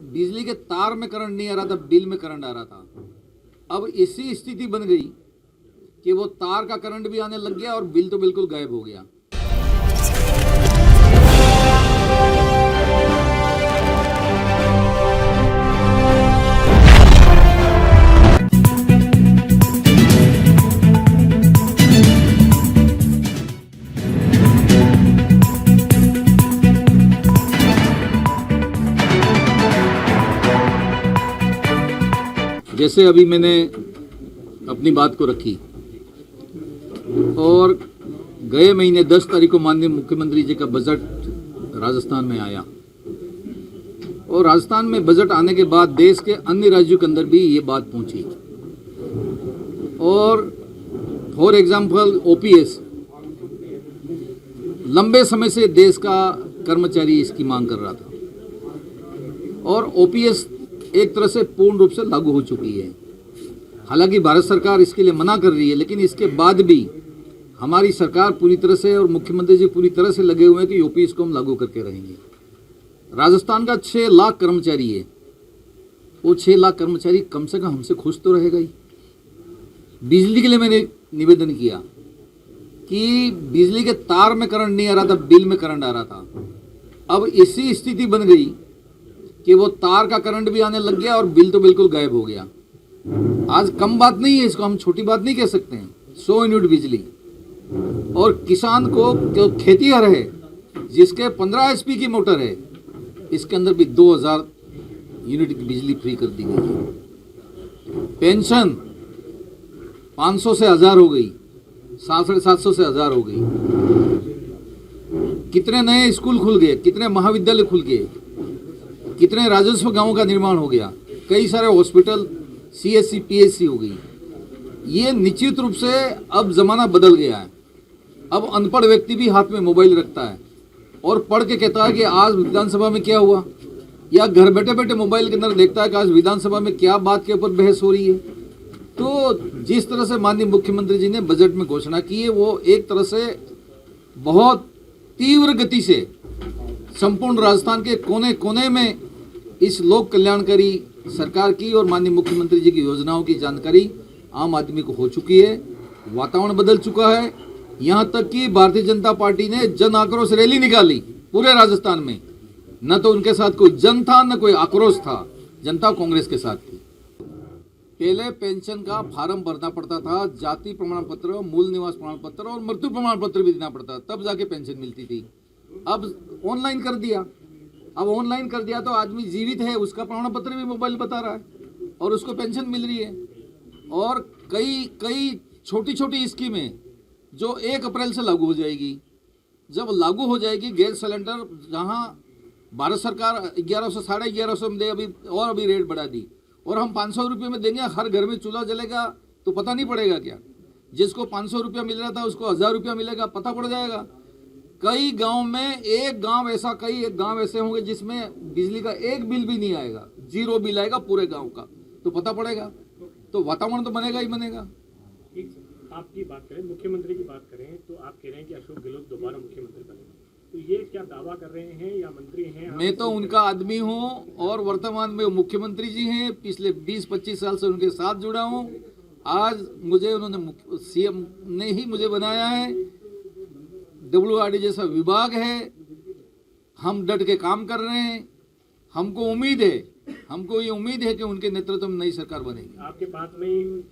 बिजली के तार में करंट नहीं आ रहा था, बिल में करंट आ रहा था। अब ऐसी स्थिति बन गई कि वो तार का करंट भी आने लग गया और बिल तो बिल्कुल गायब हो गया। जैसे अभी मैंने अपनी बात को रखी और गए महीने 10 तारीख को माननीय मुख्यमंत्री जी का बजट राजस्थान में आया और राजस्थान में बजट आने के बाद देश के अन्य राज्यों के अंदर भी ये बात पहुंची। और फॉर एग्जांपल ओपीएस लंबे समय से देश का कर्मचारी इसकी मांग कर रहा था और ओपीएस एक तरह से पूर्ण रूप से लागू हो चुकी है। हालांकि भारत सरकार इसके लिए मना कर रही है, लेकिन इसके बाद भी हमारी सरकार पूरी तरह से और मुख्यमंत्री जी पूरी तरह से लगे हुए हैं कि ओपीएस को हम लागू करके रहेंगे। राजस्थान का 6 लाख कर्मचारी है, वो 6 लाख कर्मचारी कम से कम हमसे खुश तो रहेगा ही। बिजली के लिए मैंने निवेदन किया कि बिजली के तार में करंट नहीं आ रहा था, बिल में करंट आ रहा था। अब ऐसी स्थिति बन गई कि वो तार का करंट भी आने लग गया और बिल तो बिल्कुल गायब हो गया। आज कम बात नहीं है, इसको हम छोटी बात नहीं कह सकते हैं। 100 यूनिट बिजली और किसान को जो खेतीहर है जिसके 15 HP की मोटर है, इसके अंदर भी 2000 यूनिट की बिजली फ्री कर दी गई है। पेंशन 500 से 1000 हो गई, 750 से 1000 हो गई। कितने नए स्कूल खुल गए, कितने महाविद्यालय खुल गए, कितने राजस्व गांवों का निर्माण हो गया, कई सारे हॉस्पिटल CSC PSC हो गई। ये निश्चित रूप से अब जमाना बदल गया है। अब अनपढ़ व्यक्ति भी हाथ में मोबाइल रखता है और पढ़ के कहता है कि आज विधानसभा में क्या हुआ, या घर बैठे बैठे मोबाइल के अंदर देखता है कि आज विधानसभा में क्या बात के ऊपर बहस हो रही है। तो जिस तरह से माननीय मुख्यमंत्री जी ने बजट में घोषणा की है, वो एक तरह से बहुत तीव्र गति से संपूर्ण राजस्थान के कोने कोने में इस लोक कल्याणकारी सरकार की और माननीय मुख्यमंत्री जी की योजनाओं की जानकारी आम आदमी को हो चुकी है। वातावरण बदल चुका है। यहां तक कि भारतीय जनता पार्टी ने जन आक्रोश रैली निकाली पूरे राजस्थान में। न तो उनके साथ कोई जन था, न कोई आक्रोश था। जनता कांग्रेस के साथ थी। पहले पेंशन का फार्म भरना पड़ता था, जाति प्रमाण पत्र, मूल निवास प्रमाण पत्र और मृत्यु प्रमाण पत्र भी देना पड़ता था, तब जाके पेंशन मिलती थी। अब ऑनलाइन कर दिया। अब ऑनलाइन कर दिया तो आदमी जीवित है, उसका प्रमाण पत्र भी मोबाइल बता रहा है और उसको पेंशन मिल रही है। और कई छोटी छोटी स्कीमें जो 1 अप्रैल से लागू हो जाएगी। जब लागू हो जाएगी गैस सिलेंडर, जहां भारत सरकार 1100 1150 में दे, अभी रेट बढ़ा दी और हम 500 रुपये में देंगे, हर घर में चूल्हा जलेगा तो पता नहीं पड़ेगा क्या? जिसको 500 रुपया मिल रहा था उसको 1000 रुपया मिलेगा, पता पड़ जाएगा। कई गांव में एक गांव ऐसे होंगे जिसमें बिजली का एक बिल भी नहीं आएगा, 0 बिल आएगा पूरे गांव का, तो पता पड़ेगा। तो वातावरण तो बनेगा ही बनेगा। आपकी बात करें, मुख्यमंत्री की बात करें, तो आप कह रहे हैं कि अशोक गहलोत दोबारा मुख्यमंत्री बनेंगे, तो ये क्या दावा कर रहे हैं या मंत्री हैं? मैं तो उनका आदमी हूं और वर्तमान में मुख्यमंत्री जी हैं। पिछले 20-25 साल से उनके साथ जुड़ा हूं। आज मुझे उन्होंने CM ने ही मुझे बनाया है। WRD जैसा विभाग है, हम डट के काम कर रहे हैं। हमको ये उम्मीद है कि उनके नेतृत्व में नई सरकार बनेगी। आपके बात में